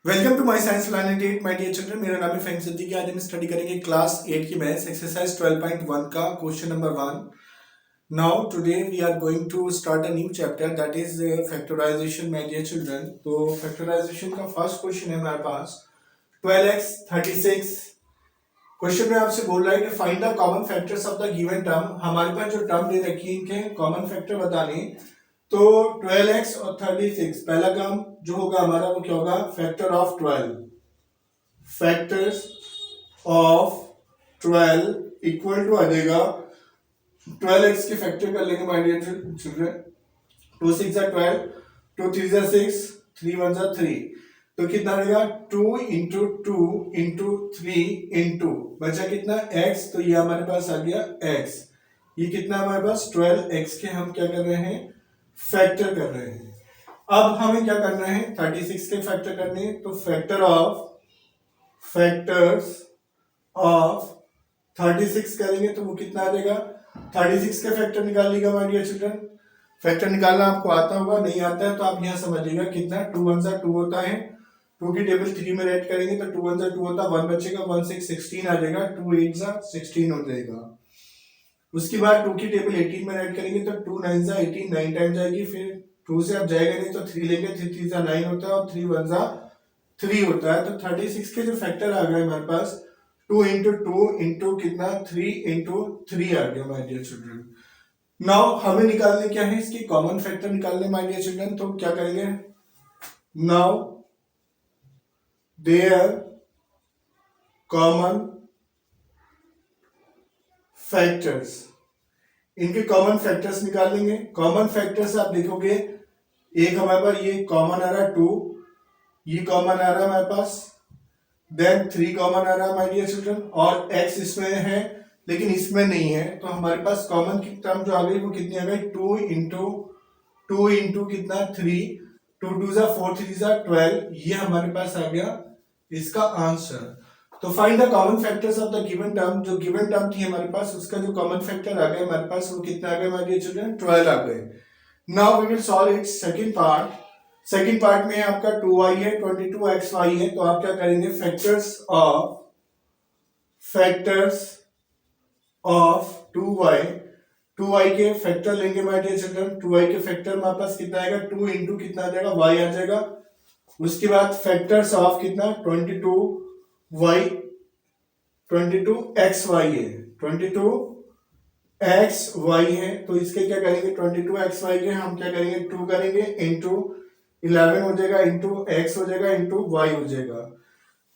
Welcome to my science planet 8 my dear children. मेरा नाम है फहीम सिद्दीकी। आज हम स्टडी करेंगे क्लास 8 की मैथ्स एक्सरसाइज 12.1 का question number 1। Now today we are going to start a new chapter that is factorisation my dear children. तो factorisation का फर्स्ट क्वेश्चन है हमारे पास 12x 36। क्वेश्चन में आपसे बोल रहा है कि find the common factors of the given term. हमारे पास जो टर्म दे रखी है इनके कॉमन फैक्टर बताने। तो 12x और 36 पहला काम जो होगा हमारा वो क्या होगा, factor of 12। Factors of 12 equal to आ जाएगा 12x के फैक्टर कर लेंगे माय डियर चिल्ड्रन। 2 6 जा 12, 2 3 जा 6, 3 1 जा 3। तो कितना रहेगा 2 इंटू 2 इंटू 3 इंटू बचा कितना x। तो ये हमारे पास आ गया x। ये कितना हमारे पास 12x के हम क्या कर रहे हैं, फैक्टर कर रहे हैं। अब हमें क्या करना है, 36 के फैक्टर करने हैं। तो फैक्टर्स ऑफ 36 करेंगे तो वो कितना आ जाएगा, 36 के फैक्टर निकाल लीजिएगा माय डियर चिल्ड्रन। फैक्टर निकालना आपको आता होगा, नहीं आता है तो आप यहाँ समझिएगा कितना 2 1 जा 2 होता है। 2 की टेबल 3 में ऐड करेंगे तो 2 1 जा 2 होता है, 1 बचेगा, 1 6 16 आ जाएगा, 2 8 जा 16 हो जाएगा। उसके बाद 2 की टेबल 18 में ऐड करेंगे तो 2 9 जा 18, 9 टाइम जाएगी। फिर 2 से अब जाएगा नहीं तो 3 लेंगे, 3 3 जा 9 होता है और 3 1 जा 3 होता है। तो 36 के जो फैक्टर आ गए हमारे पास 2 इंटू 2 इंटू कितना 3 इंटू 3 आ गया माय डियर चिल्ड्रन। नाउ हमें निकालने क्या है, इसकी कॉमन फैक्टर निकालने माय डियर चिल्ड्रन। तो क्या करेंगे, नाउ देयर कॉमन फैक्टर्स, इनके कॉमन फैक्टर्स निकाल लेंगे। कॉमन फैक्टर्स आप देखोगे, एक हमारे पास ये कॉमन आ रहा है 2, ये कॉमन आ रहा है हमारे पास, देन 3 कॉमन आ रहा है माय डियर चिल्ड्रन, और x इसमें है लेकिन इसमें नहीं है। तो हमारे पास कॉमन की टर्म जो आ गई वो कितनी आ गई, 2 इंटू कितना 3, 2 2 जा 4 3 जा 12। ये हमारे पास आ गया इसका आंसर। तो find the common factors of the given term. जो गिवन टर्म थी हमारे पास उसका जो कॉमन फैक्टर आ गया हमारे पास वो कितना आ गया माय डियर चिल्ड्रन, 12 आ गए। Now we will solve its second part. Second part में आपका 2y है, 22xy है। तो आप क्या करेंगे, फैक्टर्स ऑफ 2y के फैक्टर लेंगे माय डियर चिल्ड्रन। 2y के फैक्टर हमारे पास कितना आएगा, 2 इंटू कितना आ जाएगा, y आ जाएगा। उसके बाद फैक्टर्स ऑफ कितना 22y 22xy है, 22xy है। तो इसके क्या करेंगे, 22xy के हम क्या करेंगे 2 करेंगे इंटू 11 हो जाएगा, इंटू x हो जाएगा, इंटू y हो जाएगा।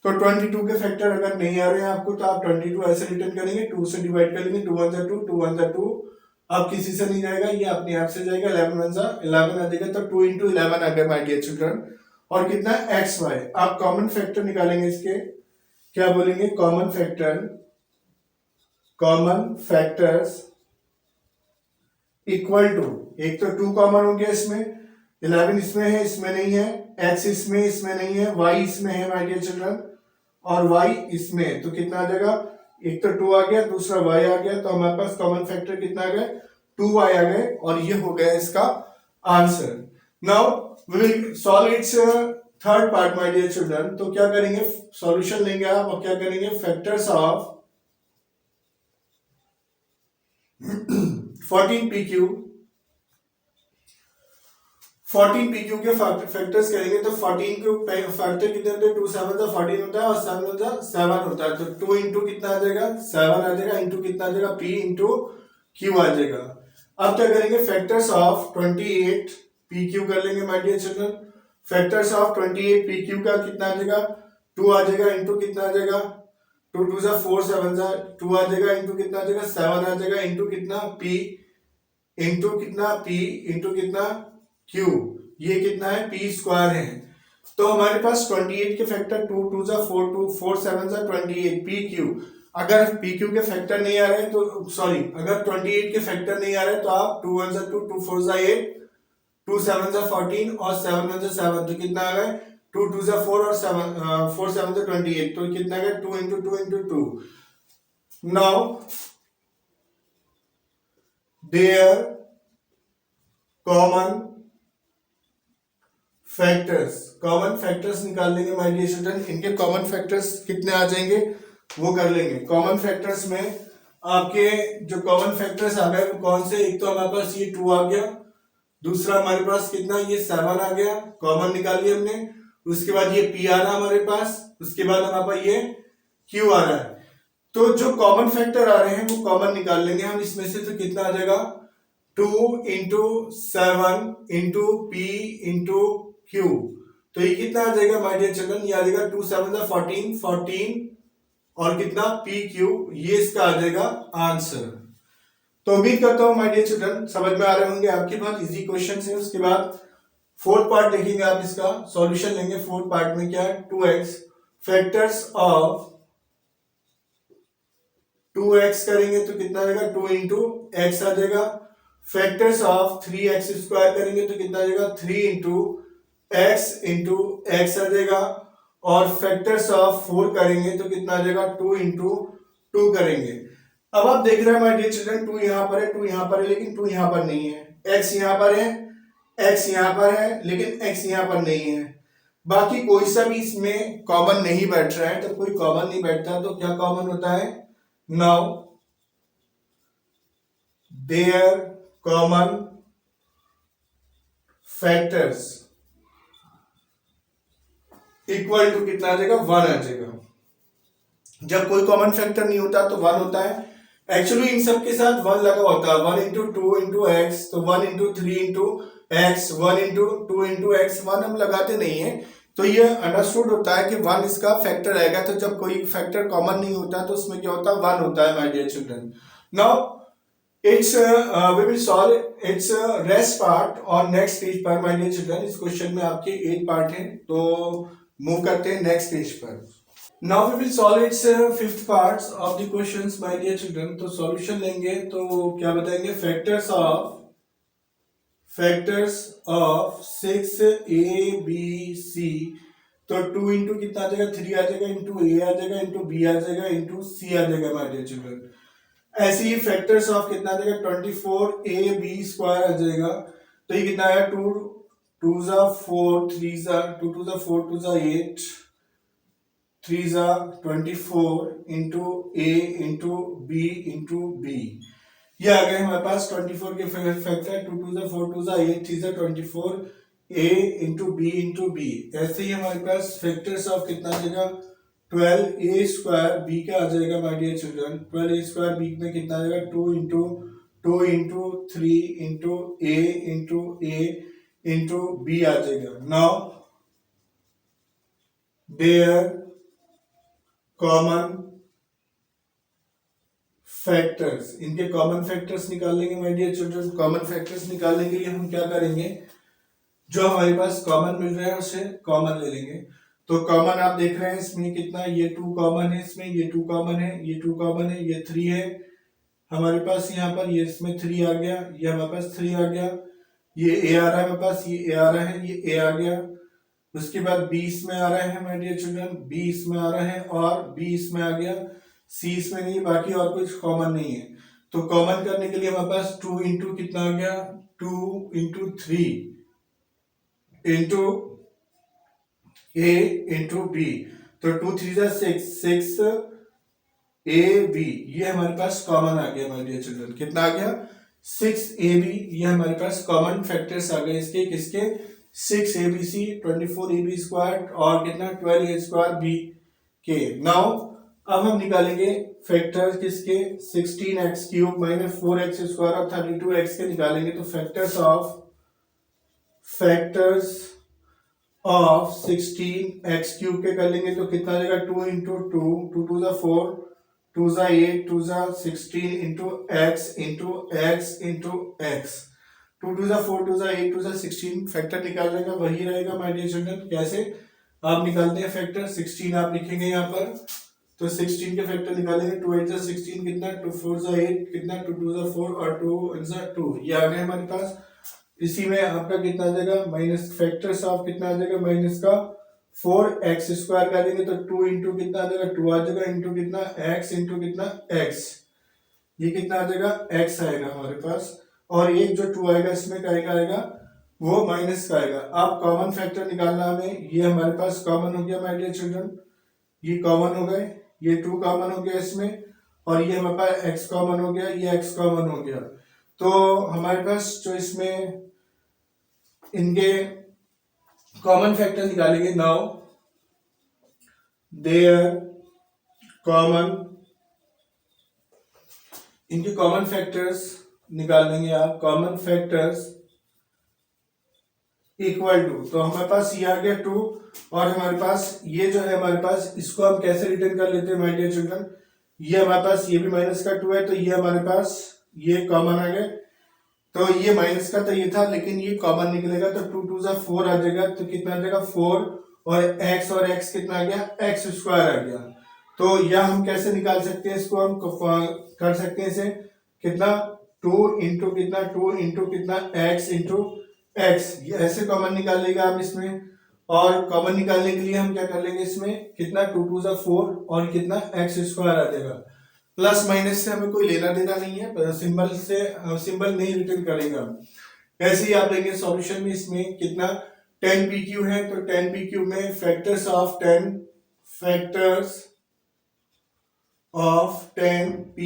तो 22 के फैक्टर अगर नहीं आ रहे हैं आपको तो आप 22 ऐसे रिटर्न करेंगे, 2 से डिवाइड करेंगे, 2 1 जा 2, 2 1 जा 2। अब किसी से नहीं जाएगा, ये अपने आप से जाएगा, 11 1 जा 11 आ जाएगा। तो 2 इंटू 11 आ गया माय डियर चिल्ड्रन। और कितना xy, आप कॉमन फैक्टर निकालेंगे इसके, क्या बोलेंगे, कॉमन फैक्टर्स इक्वल टू, एक तो 2 कॉमन हो गया इसमें, 11 इसमें है, इसमें नहीं है, x इसमें नहीं है, y इसमें है माय डियर चिल्ड्रन, और y इसमें। तो कितना आ जाएगा, एक तो 2 आ गया, दूसरा y आ गया। तो हमारे पास कॉमन फैक्टर कितना आ गया, 2y आ गए, और ये हो गया इसका answer. Now we will solve its third part my dear children. तो क्या करेंगे, सॉल्यूशन लेंगे आप और क्या करेंगे, फैक्टर्स ऑफ 14pq के फैक्टर्स करेंगे। तो 14 के फैक्टर कितने होते हैं, 2 7 जा 14 होता है और 7 जा 7 होता है। तो 2 इंटू कितना आ जाएगा, 7 आ जाएगा, इंटू कितना आ जाएगा, p इंटू q आ जाएगा। अब क्या करेंगे, फैक्टर्स ऑफ 28pq कर लेंगे my dear children. Factors of 28pq का कितना आ जाएगा, 2 आ जाएगा, इंटू कितना आ जाएगा, 2 2 जा 4 7 जा 2 आ जाएगा, इंटू कितना आ जाएगा, 7 आ जाएगा, इंटू कितना p इंटू कितना q, ये कितना है p स्क्वायर है। तो हमारे पास 28 के फैक्टर 2 2 जा 4, 2 4 7 जा 28 pq। अगर pq के फैक्टर नहीं आ रहे तो सॉरी, अगर 28 के फैक्टर नहीं आ रहे तो आप 2 1 जा 2, 2 4 जा 8, 2 7 जा 14 और 7 1 जा 7। तो कितना आ गए, 2 2 जा 4 और 7 4 7 जा 28। तो कितना आ गया, 2 into 2 into 2। Now there common factors, common factors निकाल लेंगे माय डियर स्टूडेंट। इनके कॉमन फैक्टर्स कितने आ जाएंगे वो कर लेंगे। कॉमन फैक्टर्स में आपके जो कॉमन फैक्टर्स आ गए वो कौन से, एक तो हमारे पास ये 2 आ गया, दूसरा हमारे पास कितना ये 7 आ गया, कॉमन निकाल लिया हमने। उसके बाद ये P आ रहा हमारे पास, उसके बाद हमारे पास ये Q आ रहा है। तो जो कॉमन फैक्टर आ रहे हैं वो कॉमन निकाल लेंगे हम इसमें से। तो कितना आ जाएगा 2 into 7 into P into Q। तो ये कितना आ जाएगा माय डियर चिल्ड्रन, ये आ जाएगा 2 7 14 14 और कितना PQ, ये इसका आ जाएगा आंसर। तो उम्मीद करता हूं माय डियर चिल्ड्रन समझ में आ रहे होंगे आपके पास, इजी क्वेश्चन है। उसके बाद फोर्थ पार्ट देखेंगे आप, इसका सॉल्यूशन लेंगे। फोर्थ पार्ट में क्या है, 2x फैक्टर्स ऑफ 2x करेंगे तो कितना आ जाएगा 2 इंटू एक्स आ जाएगा। फैक्टर्स ऑफ 3x स्क्वायर करेंगे तो कितना आ जाएगा 3 इंटू एक्स आ जाएगा। और फैक्टर्स ऑफ 4 करेंगे तो कितना आ जाएगा 2 इंटू 2 करेंगे। अब आप देख रहे हैं माय डियर चिल्ड्रन, 2 यहां पर है, 2 यहां पर है, लेकिन 2 यहां पर नहीं है। x यहां पर है, x यहां पर है, लेकिन x यहां पर नहीं है। बाकी कोई सा भी इसमें कॉमन नहीं बैठ रहा है। तो कोई कॉमन नहीं बैठता तो क्या कॉमन होता है, now there common factors equal to कितना आ जाएगा 1 आ जाएगा। जब कोई कॉमन फैक्टर नहीं होता तो 1 होता है। एक्चुअली इन सब के साथ 1 लगा होता है, 1 इंटू 2 इंटू एक्स, तो 1 into 3 into x, 1 into 2 into x, 1 हम लगाते नहीं है। तो ये अंडरस्टूड होता है कि 1 इसका फैक्टर आएगा। तो जब कोई फैक्टर कॉमन नहीं होता तो उसमें क्या होता है 1 होता है my dear children. Now its we will solve its rest part और नेक्स्ट पेज पर माय डियर चिल्ड्रन। इस क्वेश्चन में आपके 8 पार्ट हैं, तो मूव करते हैं नेक्स्ट पेज पर। Now we will solve its fifth parts of the questions my dear children। तो सॉल्यूशन लेंगे तो क्या बताएंगे, फैक्टर्स ऑफ 6ABC। तो 2 इंटू कितना आ जाएगा 3 आ जाएगा, इंटू A आ जाएगा, इंटू B आ जाएगा, इंटू C आ जाएगा माय डियर चिल्ड्रन। ऐसे ही फैक्टर्स ऑफ कितना आ जाएगा 24AB स्क्वायर आ जाएगा। तो ये कितना आया 2 2 जा 4 3 जा 2 2 जा 4 2 जा 8 3 जा 24 into A into B into B। ये आ गए हमारे पास 24 के फैक्टर, 2 2 जा 4 2 जा 8 3 जा 24 A into B into B। ऐसे ही हमारे पास फैक्टर्स ऑफ कितना आ जाएगा 12A स्क्वायर B का आ जाएगा my dear children. 12A square B में कितना आ जाएगा 2 into 3 into A into B आ जाएगा। नाउ देयर कॉमन फैक्टर्स, इनके कॉमन फैक्टर्स निकाल लेंगे my dear children. Common factors निकालने के लिए हम क्या करेंगे, जो हमारे पास कॉमन मिल रहा है उसे कॉमन ले लेंगे। तो कॉमन आप देख रहे हैं इसमें कितना, ये 2 कॉमन है, इसमें ये 2 कॉमन है, ये 2 कॉमन है, ये 3 है हमारे पास यहाँ पर, ये इसमें 3 आ गया, ये हमारे पास 3 आ गया, ये A आ रहा है हमारे पास, ये A आ रहा है, ये A आ गया। उसके बाद B इसमें आ रहा है माय डियर चिल्ड्रन, B इसमें आ रहा है और B इसमें आ गया, C इसमें नहीं, बाकी और कुछ कॉमन नहीं है। तो कॉमन करने के लिए हमारे पास 2 इंटू कितना आ गया 2 into 3 into A into B। तो 2 3 जा 6 AB, ये हमारे पास कॉमन आ गया माय डियर चिल्ड्रन। कितना आ गया 6AB, ये हमारे पास कॉमन फैक्टर्स आ गए इसके, किसके 6ABC 24AB स्क्वायर और कितना 12A स्क्वायर B के। नाउ अब हम निकालेंगे फैक्टर किसके 16x cube minus 4x square और 32x के निकालेंगे। तो फैक्टर्स ऑफ 16x क्यूब के कर लेंगे तो कितना आ जाएगा 2 इंटू 2 2 2 जा 4 2 जा 8 2 जा 16 into x into x into x। 2 2 जा 4 2 जा 8 2 जा 16, फैक्टर निकालने का वही रहेगा माय डियर चिल्ड्रन। कैसे आप निकालते हैं फैक्टर, 16 आप लिखेंगे यहाँ पर, तो 16 के फैक्टर निकालेंगे, 2 8 जा 16 कितना 2 4 जा 8 कितना 2 2 जा 4 और 2 1 जा 2, ये आ गए हमारे पास। इसी में आपका कितना आ जाएगा माइनस फैक्टर्स ऑफ कितना आ जाएगा माइनस का 4x स्क्वायर करेंगे तो 2 इंटू कितना आ जाएगा 2 आ जाएगा, इंटू कितना x इंटू कितना x, ये कितना आ जाएगा x आएगा हमारे पास। और एक जो 2 आएगा इसमें क्या आएगा वो माइनस का आएगा। अब कॉमन फैक्टर निकालना हमें, ये हमारे पास कॉमन हो गया माय डियर चिल्ड्रन, ये कॉमन हो गए, ये 2 कॉमन हो गया इसमें, और ये हमारे पास x कॉमन हो गया, ये x कॉमन हो गया। तो हमारे पास जो इसमें इनके कॉमन फैक्टर निकालेंगे। नाउ देयर कॉमन, इनके कॉमन फैक्टर्स निकाल लेंगे आप, कॉमन फैक्टर्स इक्वल टू, तो हमारे पास ये आ गया 2, और हमारे पास ये जो है हमारे पास, इसको हम कैसे रिटर्न कर लेते हैं माय डियर चिल्ड्रन, ये हमारे पास ये भी माइनस का 2 है, तो ये हमारे पास ये कॉमन आ गया, तो ये माइनस का तो ये था, लेकिन ये कॉमन निकलेगा, तो 2 2 जा 4 आ जाएगा, तो कितना आ जाएगा 4, और x कितना आ गया, x स्क्वायर आ गया। तो यह हम कैसे निकाल सकते हैं, इसको हम कर सकते हैं इसे कितना 2 इंटू कितना 2 इंटू कितना x इंटू x, ये ऐसे कॉमन निकाल लेगा आप इसमें। और कॉमन निकालने के लिए हम क्या कर लेंगे, इसमें कितना 2 2 जा 4 और कितना x स्क्वायर आ जाएगा। प्लस माइनस से हमें कोई लेना देना नहीं है, सिंबल से सिंबल नहीं रिटर्न करेगा। ऐसे ही आप लेंगे सॉल्यूशन में, इसमें कितना 10 pq है, तो 10 pq में फैक्टर्स ऑफ 10 p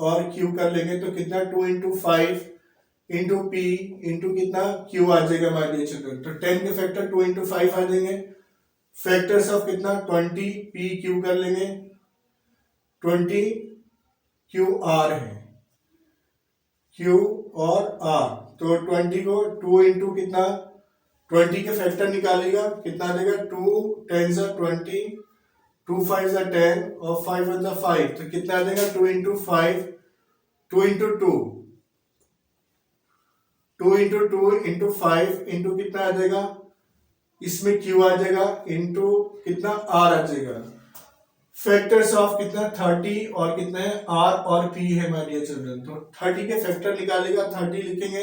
और q कर लेंगे, तो कितना 2 इंटू 5 इंटू p इंटू कितना q आ जाएगा हमारे डियर चिल्ड्रन। तो 10 के फैक्टर 2 इंटू 5 आ जाएंगे, फैक्टर्स ऑफ कितना 20 p q कर लेंगे, 20 q r है, q और r, तो 20 को 2 इंटू कितना 20 के फैक्टर निकालेगा, कितना आ जाएगा 2 10 जा 20, 2 5 जा 10 और 5 1 जा 5, तो कितना आ जाएगा 2 into 5, 2 into 2, 2 into 2 into 5 into कितना आ जाएगा, इसमें q आ जाएगा इंटू कितना r आ जाएगा। फैक्टर्स ऑफ कितना 30 और कितना है r और p है हमारे डियर चिल्ड्रन, तो 30 के फैक्टर निकालेगा, 30 लिखेंगे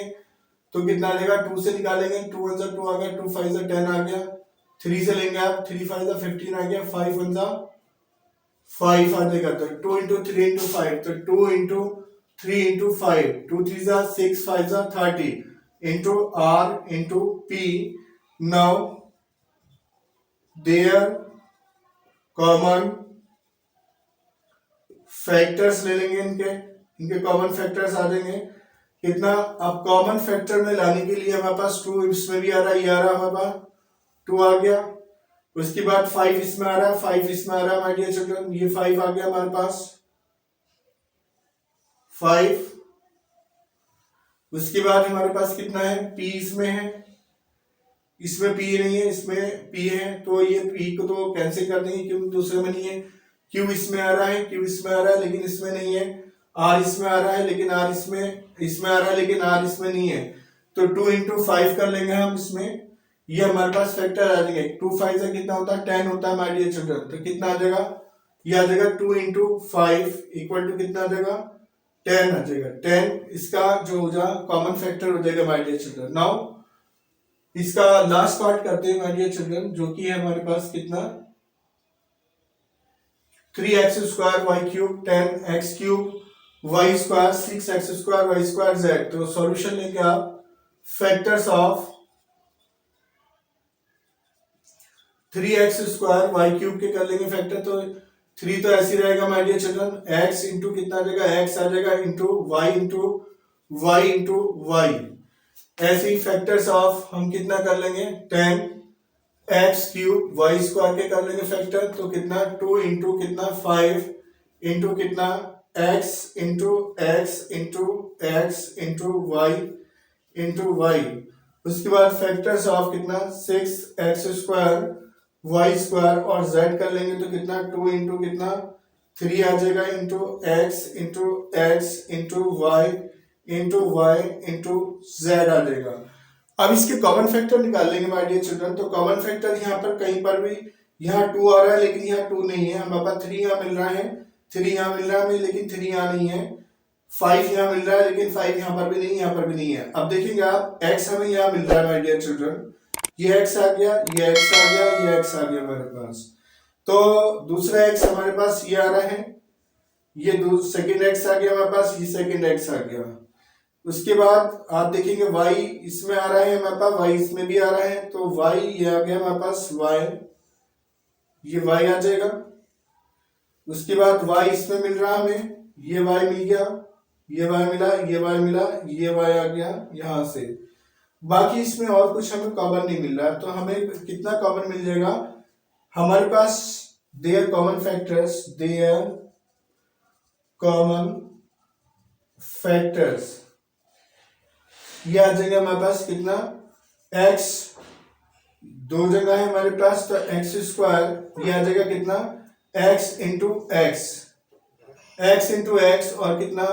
तो कितना आ जाएगा, 2 से निकालेंगे, 2 1 जा 2 आ गया, 2 5 जा 10 आ गया, 3 से लेंगे आप, 3 5 जा 15 आ गया, 5 1 जा 5 आ जाएगा, तो 2 इंटू 3 इंटू 5, तो 2 इंटू 3 इंटू 5, 2 3 जा 6 5 जा 30 into r into p। Now there common factors ले लेंगे, इनके कॉमन फैक्टर्स आ जाएंगे कितना। अब कॉमन फैक्टर में लाने के लिए हमारे पास 2 इसमें भी आ रहा है, ये आ रहा है हमारे पास 2 आ गया, उसके बाद 5 इसमें आ रहा है, 5 इसमें आ रहा है माय डियर चिल्ड्रन, ये 5 आ गया हमारे पास 5। उसके बाद हमारे पास कितना है, p इसमें है, इसमें p नहीं है, इसमें p है, तो ये p को तो कैंसिल कर देंगे क्योंकि दूसरे में नहीं है। q इसमें आ रहा है, q इसमें आ रहा है लेकिन इसमें नहीं है, r इसमें आ रहा है लेकिन r इसमें आ रहा है लेकिन r इसमें नहीं है, तो 2 इंटू 5 कर लेंगे हम इसमें, ये हमारे पास फैक्टर आ जाएंगे, 2 5 से कितना होता है 10 होता है माय डियर चिल्ड्रन, तो कितना आ जाएगा, ये आ जाएगा 2 इंटू 5 इक्वल टू कितना आ जाएगा 10 आ जाएगा, 10 इसका जो हो जाएगा कॉमन फैक्टर हो जाएगा माय डियर चिल्ड्रन। नाउ इसका लास्ट पार्ट करते हैं माय डियर चिल्ड्रन, जो कि है हमारे पास कितना 3x square Y cube 10x cube Y square 6x square Y square z। तो सॉल्यूशन लेंगे आप factors of 3x square Y cube के कर लेंगे फैक्टर, तो 3 तो ऐसे रहेगा my dear children, x into कितना आ जाएगा x आ जाएगा इंटू y इंटू y। ऐसे ही फैक्टर्स ऑफ हम कितना कर लेंगे 10x क्यूब वाई स्क्वायर के कर लेंगे फैक्टर, तो कितना 2 इंटू कितना 5 इंटू कितना x into x into x into y into y। उसके बाद फैक्टर्स ऑफ कितना 6x स्क्वायर वाई स्क्वायर और z कर लेंगे, तो कितना 2 इंटू कितना 3 आ जाएगा into x into x into y into y into z आ जाएगा। अब इसके कॉमन फैक्टर निकाल लेंगे माय डियर चिल्ड्रन, तो कॉमन फैक्टर यहाँ पर कहीं पर भी यहाँ 2 आ रहा है लेकिन यहाँ 2 नहीं है, हमारे पास 3 यहाँ मिल रहा है, 3 यहाँ मिल रहा है लेकिन 3 यहाँ नहीं है, 5 यहाँ मिल रहा है लेकिन 5 यहाँ पर भी नहीं, यहाँ पर भी नहीं है। अब देखेंगे आप x हमें यहाँ मिल रहा है माय डियर चिल्ड्रन, ये x आ गया, ये x आ गया, ये x आ गया हमारे पास, तो दूसरा x हमारे पास ये आ रहा है, ये सेकंड x आ गया हमारे पास, ये सेकंड x आ गया। उसके बाद आप देखेंगे y इसमें आ रहा है हमारे पास, y इसमें भी आ रहा है, तो y ये आ गया हमारे पास y, ये y आ जाएगा। उसके बाद y इसमें मिल रहा है हमें, ये y मिल गया, ये y मिला, ये y मिला, ये y आ गया यहां से। बाकी इसमें और कुछ हमें कॉमन नहीं मिल रहा है, तो हमें कितना कॉमन मिल जाएगा हमारे पास, their common factors, their common factors, ये आ जाएगा हमारे पास कितना, x, दो जगह है हमारे पास, तो एक्स स्क्वायर, ये आ जाएगा कितना, x into x, x into x, और कितना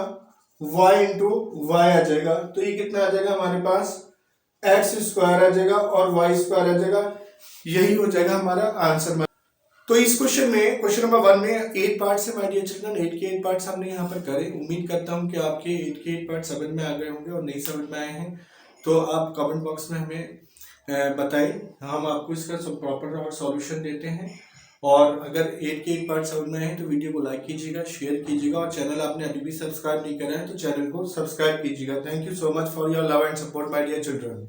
y इंटू वाई आ जाएगा। तो ये कितना आ जाएगा हमारे पास, एक्स स्क्वायर आ जाएगा और वाई स्क्वायर आ जाएगा। यही हो जाएगा हमारा आंसर। तो इस क्वेश्चन में, क्वेश्चन नंबर 1 में 8 पार्ट्स है माय डियर चिल्ड्रन, 8 के 8 पार्ट्स हमने यहाँ पर करे। उम्मीद करता हूँ कि आपके 8 के 8 पार्ट समझ में आ गए होंगे, और नहीं समझ में आए हैं तो आप कमेंट बॉक्स में हमें बताइए, हम आपको इसका सब प्रॉपर और सॉल्यूशन देते हैं। और अगर 8 के 8 पार्ट समझ में आए तो वीडियो को लाइक कीजिएगा, शेयर कीजिएगा, और चैनल आपने अभी भी सब्सक्राइब नहीं करा है तो चैनल को सब्सक्राइब कीजिएगा। Thank you so much for your love and support my dear children.